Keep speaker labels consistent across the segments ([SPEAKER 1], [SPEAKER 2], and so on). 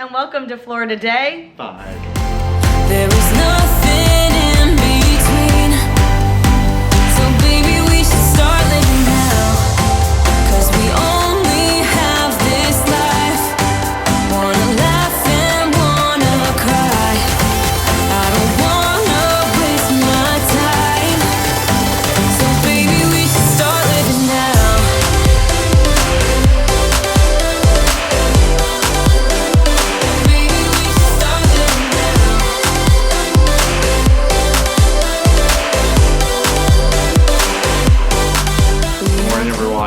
[SPEAKER 1] and welcome to Florida Day
[SPEAKER 2] 5.
[SPEAKER 3] There is nothing in between, so baby we should start living now, 'cause we only have this life. Wanna laugh and wanna cry, I don't wanna waste my time, so baby we should start living now.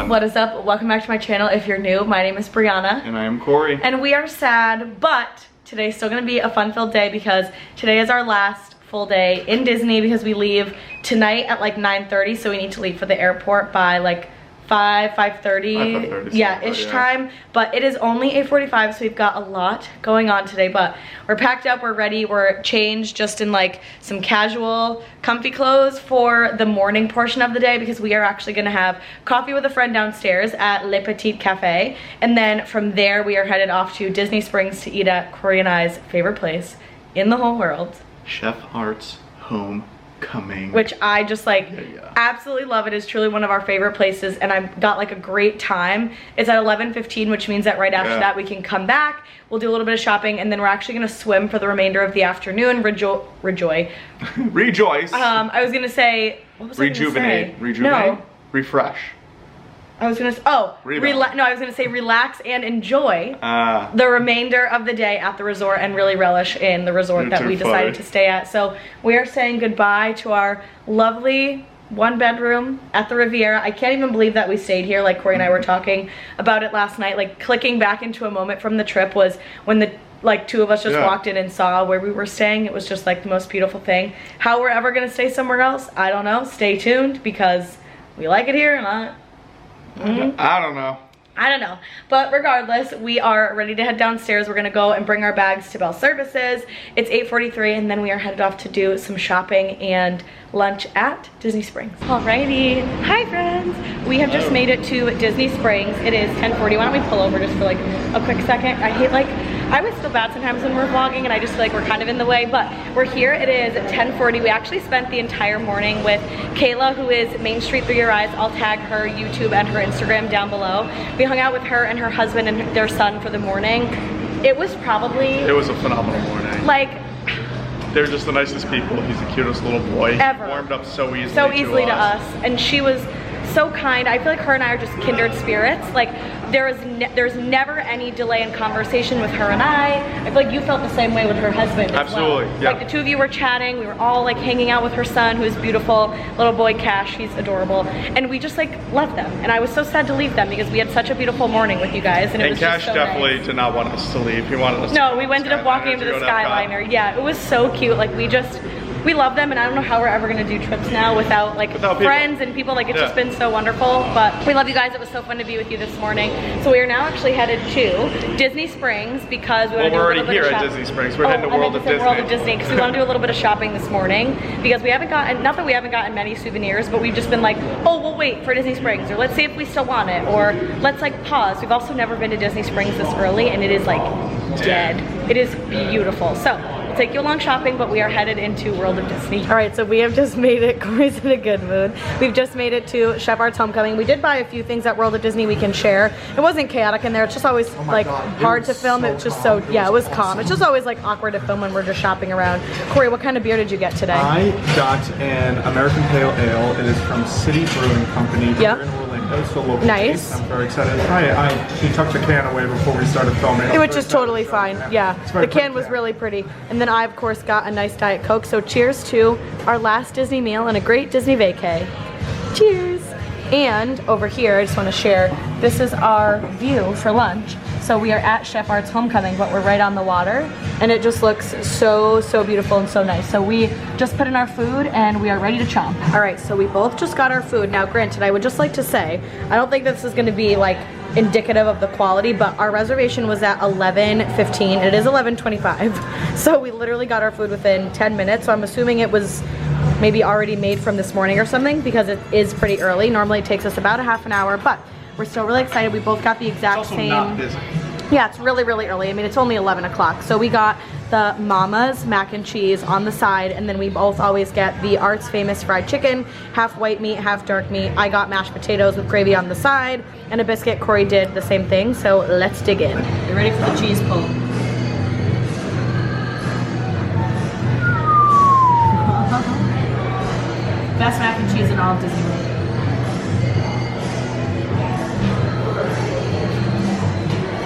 [SPEAKER 1] What is up? Welcome back to my channel. If you're new, my name is Brianna.
[SPEAKER 2] And I am Corey.
[SPEAKER 1] And we are sad, but today's still gonna be a fun-filled day because today is our last full day in Disney because we leave tonight at like 9:30, so we need to leave for the airport by like 5:30, yeah, ish time. But it is only 8:45, so we've got a lot going on today. But we're packed up, we're ready, we're changed just in like some casual, comfy clothes for the morning portion of the day because we are actually gonna have coffee with a friend downstairs at Le Petit Cafe. And then from there, we are headed off to Disney Springs to eat at Corey and I's favorite place in the whole world.
[SPEAKER 2] Chef Arts Homecomin.
[SPEAKER 1] Which I just like absolutely love. It is truly one of our favorite places and I got like a great time. It's at 11:15, which means that right after that we can come back, we'll do a little bit of shopping, and then we're actually gonna swim for the remainder of the afternoon. Rejoice. I was gonna say, what was
[SPEAKER 2] Rejuvenate.
[SPEAKER 1] I gonna say?
[SPEAKER 2] Rejuvenate?
[SPEAKER 1] No.
[SPEAKER 2] Refresh.
[SPEAKER 1] I was gonna say, I was gonna say relax and enjoy the remainder of the day at the resort and really relish in the resort that we decided to stay at. So we are saying goodbye to our lovely 1-bedroom at the Riviera. I can't even believe that we stayed here. Like Corey and I were talking about it last night. Like clicking back into a moment from the trip was when the two of us just walked in and saw where we were staying. It was just like the most beautiful thing. How we're ever gonna stay somewhere else, I don't know. Stay tuned because we like it here and
[SPEAKER 2] I don't know.
[SPEAKER 1] I don't know. But regardless, we are ready to head downstairs. We're gonna go and bring our bags to Bell Services. It's 8:43 and then we are headed off to do some shopping and lunch at Disney Springs. Alrighty. Hi friends. We have just made it to Disney Springs. It is 10:40. Why don't we pull over just for like a quick second? I always feel bad sometimes when we're vlogging and I just feel like we're kind of in the way, but we're here. It is 10:40. We actually spent the entire morning with Kayla, who is Main Street Through Your Eyes. I'll tag her YouTube and her Instagram down below. We hung out with her and her husband and their son for the morning. It was a
[SPEAKER 2] phenomenal morning.
[SPEAKER 1] Like,
[SPEAKER 2] they're just the nicest people. He's the cutest little boy.
[SPEAKER 1] Ever.
[SPEAKER 2] He warmed up so easily.
[SPEAKER 1] To us. And she was so kind. I feel like her and I are just kindred spirits. Like there's never any delay in conversation with her and I feel like you felt the same way with her husband.
[SPEAKER 2] Absolutely.
[SPEAKER 1] As well. Like the two of you were chatting. We were all like hanging out with her son, who is beautiful, little boy Cash. He's adorable, and we just like love them. And I was so sad to leave them because we had such a beautiful morning with you guys. And it was
[SPEAKER 2] Cash
[SPEAKER 1] just so
[SPEAKER 2] definitely
[SPEAKER 1] nice.
[SPEAKER 2] Did not want us to leave. He wanted us.
[SPEAKER 1] No, we ended up walking into the Skyliner. Yeah, it was so cute. Like we love them, and I don't know how we're ever gonna do trips now without friends and people. Like it's just been so wonderful. But we love you guys. It was so fun to be with you this morning. So we are now actually headed to Disney Springs because we want to do a little bit of shopping. We're already here at Disney Springs. We're heading to World of Disney because we want to do a little bit of shopping this morning because we haven't gotten, not that we haven't gotten many souvenirs, but we've just been like, oh, we'll wait for Disney Springs, or let's see if we still want it, or let's like pause. We've also never been to Disney Springs this early, and it is like dead. It is beautiful. So we'll take you along shopping, but we are headed into World of Disney. All right, so we have just made it. Corey's in a good mood. We've just made it to Chef Arts Homecomin. We did buy a few things at World of Disney we can share. It wasn't chaotic in there. It's just always hard to film. It's just so, it was calm. It's just always like awkward to film when we're just shopping around. Corey, what kind of beer did you get today?
[SPEAKER 4] I got an American Pale Ale. It is from City Brewing Company here in Orlando, so local.
[SPEAKER 1] Nice.
[SPEAKER 4] I'm very excited to try it. She tucked the can away before we started filming.
[SPEAKER 1] Which is totally fine. Yeah, the can was really pretty. And then I, of course, got a nice Diet Coke. So cheers to our last Disney meal and a great Disney vacay. Cheers. And over here, I just want to share, this is our view for lunch. So we are at Chef Arts Homecomin, but we're right on the water, and it just looks so beautiful and so nice. So we just put in our food and we are ready to chomp. All right, so we both just got our food. Now granted, I would just like to say, I don't think this is gonna be like indicative of the quality, but our reservation was at 11:15. It is 11:25. So we literally got our food within 10 minutes. So I'm assuming it was maybe already made from this morning or something because it is pretty early. Normally it takes us about a half an hour, but we're still really excited. We both got the exact same.
[SPEAKER 4] Not busy.
[SPEAKER 1] Yeah, it's really, really early. I mean, it's only 11 o'clock. So we got the Mama's mac and cheese on the side, and then we both always get the Arts famous fried chicken, half white meat, half dark meat. I got mashed potatoes with gravy on the side, and a biscuit. Corey did the same thing, so let's dig in. You ready for the cheese pull? Best mac and cheese in all of Disney World.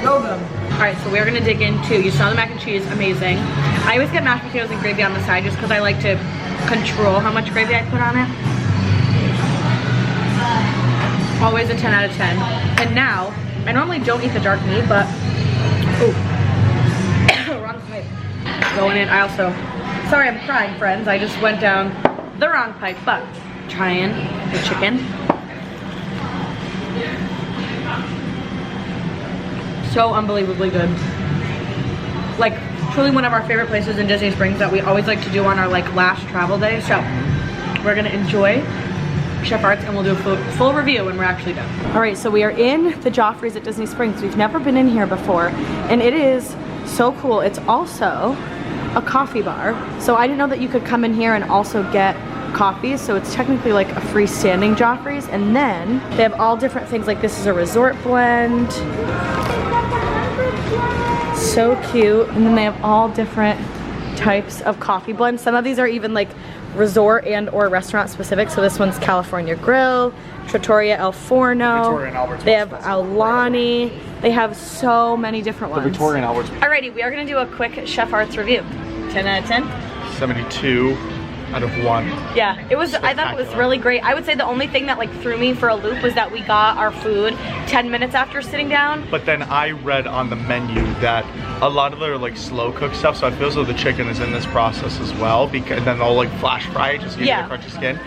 [SPEAKER 1] So good. All right, so we're gonna dig into, you saw the mac and cheese, amazing. I always get mashed potatoes and gravy on the side just because I like to control how much gravy I put on it. Always a 10 out of 10. And now, I normally don't eat the dark meat, but, ooh, wrong pipe. Going in, I also, sorry I'm crying, friends. I just went down the wrong pipe, but trying the chicken. So unbelievably good. Like, truly one of our favorite places in Disney Springs that we always like to do on our like last travel day. So we're gonna enjoy Chef Arts and we'll do a full review when we're actually done. All right, so we are in the Joffrey's at Disney Springs. We've never been in here before, and it is so cool. It's also a coffee bar. So I didn't know that you could come in here and also get coffee, so it's technically like a freestanding Joffrey's. And then they have all different things, like this is a resort blend. So cute. And then they have all different types of coffee blends. Some of these are even like resort and or restaurant specific. So this one's California Grill, Trattoria El Forno.
[SPEAKER 4] Victoria and Albert's.
[SPEAKER 1] They have Aulani. They have so many different ones.
[SPEAKER 4] Victoria and Albert's.
[SPEAKER 1] Alrighty, we are gonna do a quick Chef Arts review. 10 out of 10?
[SPEAKER 2] 72 out of 1.
[SPEAKER 1] Yeah, it was, I thought it was really great. I would say the only thing that like threw me for a loop was that we got our food 10 minutes after sitting down.
[SPEAKER 2] But then I read on the menu that a lot of their like slow cooked stuff, so I feel as though the chicken is in this process as well, because then they'll like flash fry it just to get the crunchy skin.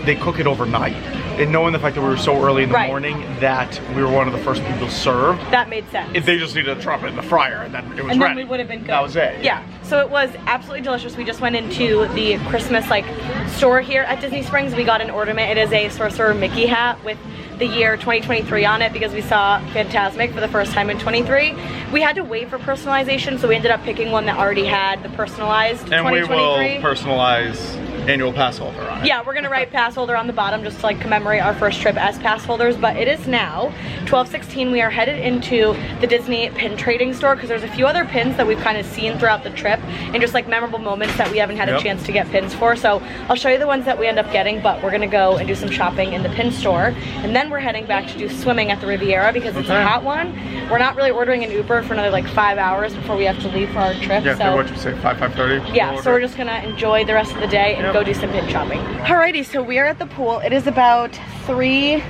[SPEAKER 2] They cook it overnight. And knowing the fact that we were so early in the morning that we were one of the first people served.
[SPEAKER 1] That made sense.
[SPEAKER 2] They just needed to drop it in the fryer and then it was ready.
[SPEAKER 1] And then we would have been good.
[SPEAKER 2] That was it.
[SPEAKER 1] Yeah. So it was absolutely delicious. We just went into the Christmas like store here at Disney Springs. We got an ornament. It is a Sorcerer Mickey hat with the year 2023 on it because we saw Fantasmic for the first time in 23. We had to wait for personalization, so we ended up picking one that already had the personalized 2023.
[SPEAKER 2] And we will personalize annual pass holder on it.
[SPEAKER 1] Yeah, we're gonna write pass holder on the bottom just to like commemorate our first trip as pass holders. But it is now 12:16. We are headed into the Disney pin trading store because there's a few other pins that we've kind of seen throughout the trip and just like memorable moments that we haven't had a chance to get pins for. So I'll show you the ones that we end up getting, but we're gonna go and do some shopping in the pin store, and then we're heading back to do swimming at the Riviera because it's a hot one. We're not really ordering an Uber for another like 5 hours before we have to leave for our trip.
[SPEAKER 2] Yeah,
[SPEAKER 1] so
[SPEAKER 2] what you say, 5:30?
[SPEAKER 1] yeah, so we're just gonna enjoy the rest of the day and go do some pin shopping. Alrighty, so we are at the pool. It is about 3:30?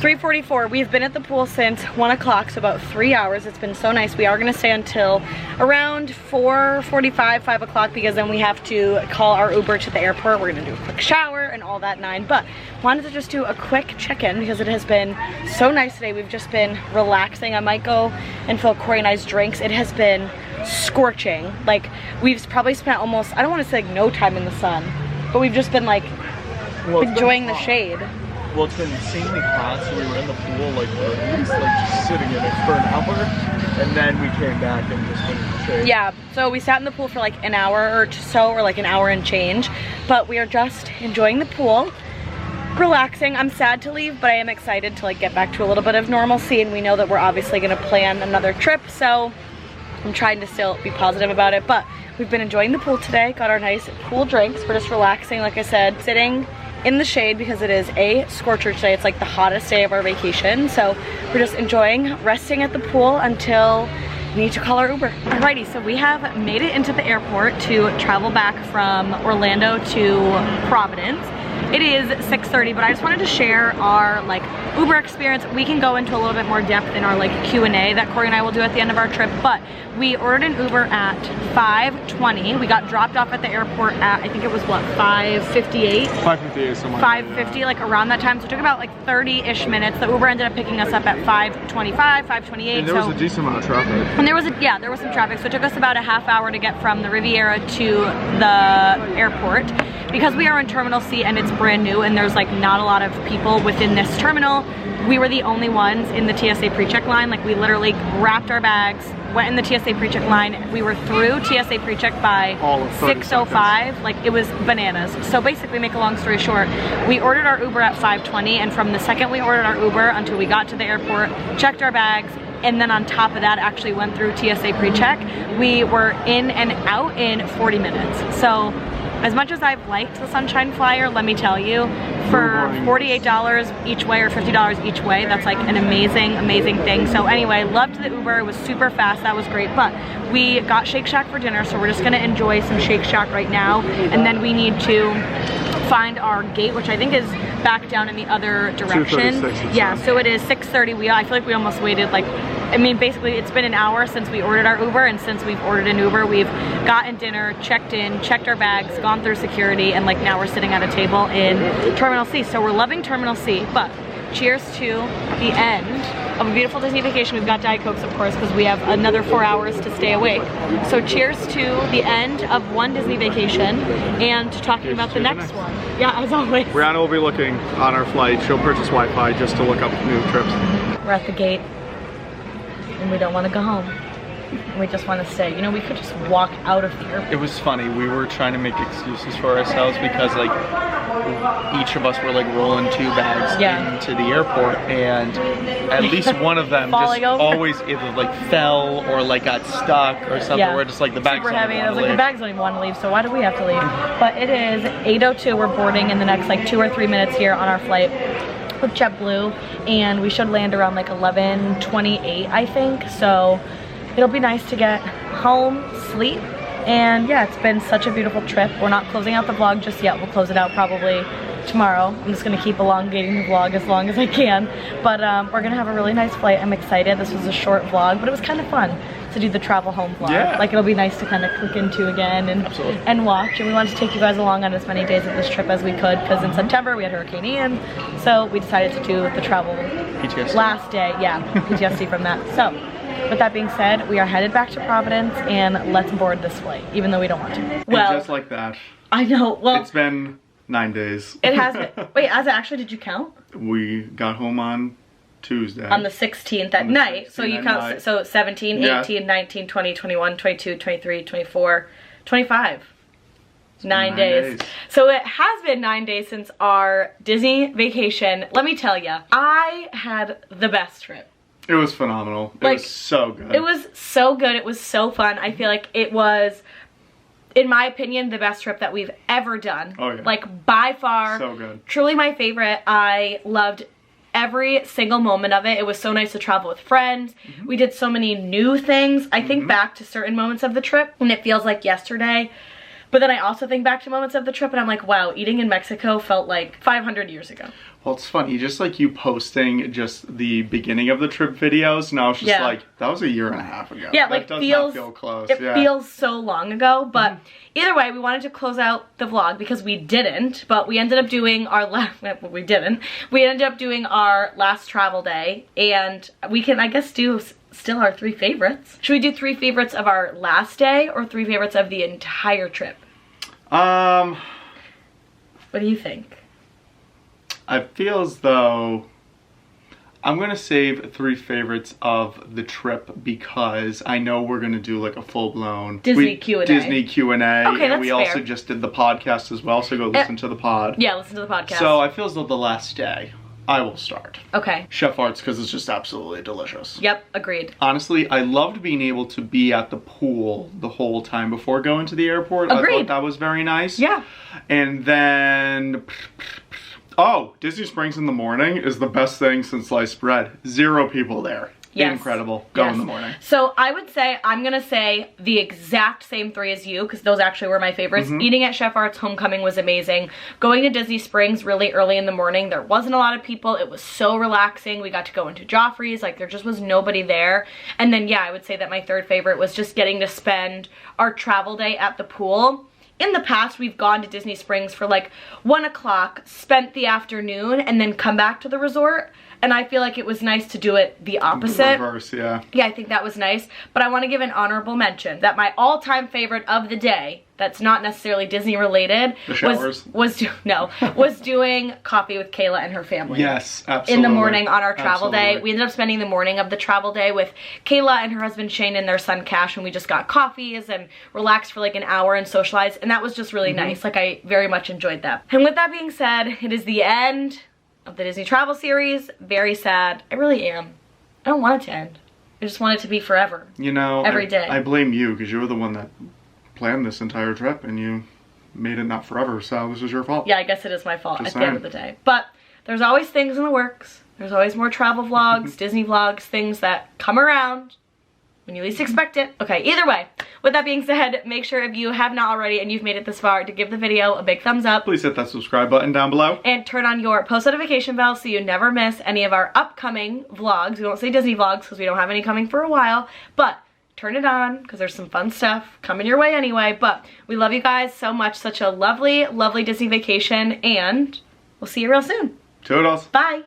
[SPEAKER 1] 3:44. We've been at the pool since 1 o'clock, so about 3 hours. It's been so nice. We are gonna stay until around 4:45, 5 o'clock because then we have to call our Uber to the airport. We're gonna do a quick shower and all that nine, but wanted to just do a quick check-in because it has been so nice today. We've just been relaxing. I might go and fill Corey and I's drinks. It has been scorching. Like, we've probably spent almost, I don't want to say like no time in the sun, but we've just been like enjoying the shade.
[SPEAKER 4] Well, it's been insanely hot, so we were in the pool like for at least like just sitting in it for an hour, and then we came back and just been in the shade.
[SPEAKER 1] Yeah, so we sat in the pool for like an hour or so, or like an hour and change, but we are just enjoying the pool, relaxing. I'm sad to leave, but I am excited to like get back to a little bit of normalcy, and we know that we're obviously gonna plan another trip, so I'm trying to still be positive about it. But we've been enjoying the pool today, got our nice pool drinks. We're just relaxing, like I said, sitting in the shade because it is a scorcher today. It's like the hottest day of our vacation, so we're just enjoying resting at the pool until we need to call our Uber. Alrighty, so we have made it into the airport to travel back from Orlando to Providence. It is 6:30, but I just wanted to share our like Uber experience. We can go into a little bit more depth in our like Q&A that Corey and I will do at the end of our trip, but we ordered an Uber at 5:20. We got dropped off at the airport at, I think it was what, 5:58?
[SPEAKER 4] 5:58, something.
[SPEAKER 1] 5:50, like around that time. So it took about like 30-ish minutes. The Uber ended up picking us up at 5:25, 5:28.
[SPEAKER 4] And there was a decent amount of traffic.
[SPEAKER 1] And there was there was some traffic, so it took us about a half hour to get from the Riviera to the airport. Because we are in Terminal C and it's brand new and there's like not a lot of people within this terminal. We were the only ones in the TSA pre-check line. Like we literally wrapped our bags, went in the TSA pre-check line. We were through TSA pre-check by 6:05. Like it was bananas. So basically, make a long story short, we ordered our Uber at 5:20, and from the second we ordered our Uber until we got to the airport, checked our bags, and then on top of that actually went through TSA pre-check, we were in and out in 40 minutes. So as much as I've liked the Sunshine Flyer, let me tell you, for $48 each way or $50 each way, that's like an amazing, amazing thing. So anyway, loved the Uber, it was super fast, that was great. But we got Shake Shack for dinner, so we're just gonna enjoy some Shake Shack right now. And then we need to find our gate, which I think is back down in the other direction. Yeah, so it is 6:30. I feel like we almost waited like, I mean, basically it's been an hour since we ordered our Uber, and since we've ordered an Uber, we've gotten dinner, checked in, checked our bags, gone through security, and like now we're sitting at a table in Terminal C. So we're loving Terminal C, but cheers to the end of a beautiful Disney vacation. We've got Diet Cokes, of course, because we have another 4 hours to stay awake. So cheers to the end of one Disney vacation and talking about the next one. Yeah, as always.
[SPEAKER 2] Brianna will be looking on our flight. She'll purchase Wi-Fi just to look up new trips.
[SPEAKER 1] We're at the gate and we don't want to go home. We just want to stay. You know, we could just walk out of the airport.
[SPEAKER 4] It was funny. We were trying to make excuses for ourselves because like each of us were like rolling 2 bags into the airport, and at least one of them just always either like fell or like got stuck or something. We're just like the bags
[SPEAKER 1] super heavy. And I was like, the bags don't even want to leave, so why do we have to leave? But it is 8:02. We're boarding in the next like 2 or 3 minutes here on our flight with JetBlue, and we should land around like 11:28, I think. So it'll be nice to get home, sleep, and yeah, it's been such a beautiful trip. We're not closing out the vlog just yet. We'll close it out probably tomorrow. I'm just gonna keep elongating the vlog as long as I can. But we're gonna have a really nice flight. I'm excited. This was a short vlog, but it was kind of fun to do the travel home vlog. Yeah. Like it'll be nice to kind of click into again and watch. And we wanted to take you guys along on as many days of this trip as we could, because in September we had Hurricane Ian, so we decided to do the travel PTSD. Last day. Yeah, PTSD from that. So with that being said, we are headed back to Providence, and let's board this flight, even though we don't want to. Well,
[SPEAKER 2] and just like that.
[SPEAKER 1] I know. Well,
[SPEAKER 2] it's been 9 days.
[SPEAKER 1] It has been. Wait, as it actually, did you count?
[SPEAKER 2] We got home on Tuesday.
[SPEAKER 1] On the 16th at night. So you count, night. So 17, 18, 19, 20, 21, 22, 23, 24, 25. 9 days. So it has been 9 days since our Disney vacation. Let me tell you, I had the best trip.
[SPEAKER 2] It was phenomenal. It was so good.
[SPEAKER 1] It was so good. It was so fun. I feel like it was, in my opinion, the best trip that we've ever done.
[SPEAKER 2] Oh yeah.
[SPEAKER 1] Like by far.
[SPEAKER 2] So good.
[SPEAKER 1] Truly my favorite. I loved every single moment of it. It was so nice to travel with friends. We did so many new things. I think back to certain moments of the trip and it feels like yesterday. But then I also think back to moments of the trip and I'm like, wow, eating in Mexico felt like 500 years ago.
[SPEAKER 2] Well, it's funny, just like you posting just the beginning of the trip videos, now it's just like, that was a year and a half ago.
[SPEAKER 1] Yeah,
[SPEAKER 2] that
[SPEAKER 1] like
[SPEAKER 2] does not feel close.
[SPEAKER 1] It feels so long ago, but either way, we wanted to close out the vlog because we didn't, but we ended up doing our last, well, we didn't. We ended up doing our last travel day, and we can, I guess, do still our 3 favorites. Should we do 3 favorites of our last day or 3 favorites of the entire trip? What do you think?
[SPEAKER 2] I feel as though I'm gonna save 3 favorites of the trip because I know we're gonna do like a full-blown
[SPEAKER 1] Disney Q&A.
[SPEAKER 2] Disney Q&A.
[SPEAKER 1] Okay,
[SPEAKER 2] and
[SPEAKER 1] that's
[SPEAKER 2] we
[SPEAKER 1] fair.
[SPEAKER 2] also just did the podcast as well, so go listen to the pod.
[SPEAKER 1] Yeah, listen to the podcast.
[SPEAKER 2] So I feel as though the last day, I will start.
[SPEAKER 1] Okay.
[SPEAKER 2] Chef Arts, because it's just absolutely delicious.
[SPEAKER 1] Yep, agreed.
[SPEAKER 2] Honestly, I loved being able to be at the pool the whole time before going to the airport.
[SPEAKER 1] Agreed.
[SPEAKER 2] I thought that was very nice.
[SPEAKER 1] Yeah.
[SPEAKER 2] And then, oh, Disney Springs in the morning is the best thing since sliced bread. 0 people there. Yes. Incredible. Go in the morning.
[SPEAKER 1] So I would say, I'm gonna say the exact same 3 as you, because those actually were my favorites. Eating at Chef Arts Homecomin was amazing. Going to Disney Springs really early in the morning, there wasn't a lot of people. It was so relaxing. We got to go into Joffrey's, like there just was nobody there. And then yeah, I would say that my 3rd favorite was just getting to spend our travel day at the pool. In the past, we've gone to Disney Springs for like 1 o'clock, spent the afternoon, and then come back to the resort. And I feel like it was nice to do it the opposite.
[SPEAKER 2] The reverse, yeah.
[SPEAKER 1] Yeah, I think that was nice. But I want to give an honorable mention that my all-time favorite of the day that's not necessarily Disney related was doing coffee with Kayla and her family.
[SPEAKER 4] Yes, absolutely.
[SPEAKER 1] In the morning on our travel day. We ended up spending the morning of the travel day with Kayla and her husband Shane and their son Cash, and we just got coffees and relaxed for like an hour and socialized, and that was just really nice. Like, I very much enjoyed that. And with that being said, it is the end of the Disney travel series. Very sad. I really am. I don't want it to end. I just want it to be forever.
[SPEAKER 2] You know,
[SPEAKER 1] every day.
[SPEAKER 2] I blame you, because you were the one that planned this entire trip and you made it not forever, so this is your fault.
[SPEAKER 1] Yeah, I guess it is my fault at the end of the day. But there's always things in the works. There's always more travel vlogs, Disney vlogs, things that come around when you least expect it. Okay, either way, with that being said, make sure if you have not already and you've made it this far to give the video a big thumbs up.
[SPEAKER 2] Please hit that subscribe button down below.
[SPEAKER 1] And turn on your post notification bell so you never miss any of our upcoming vlogs. We won't say Disney vlogs because we don't have any coming for a while, but turn it on because there's some fun stuff coming your way anyway. But we love you guys so much. Such a lovely, lovely Disney vacation, and we'll see you real soon.
[SPEAKER 2] Toodles.
[SPEAKER 1] Bye.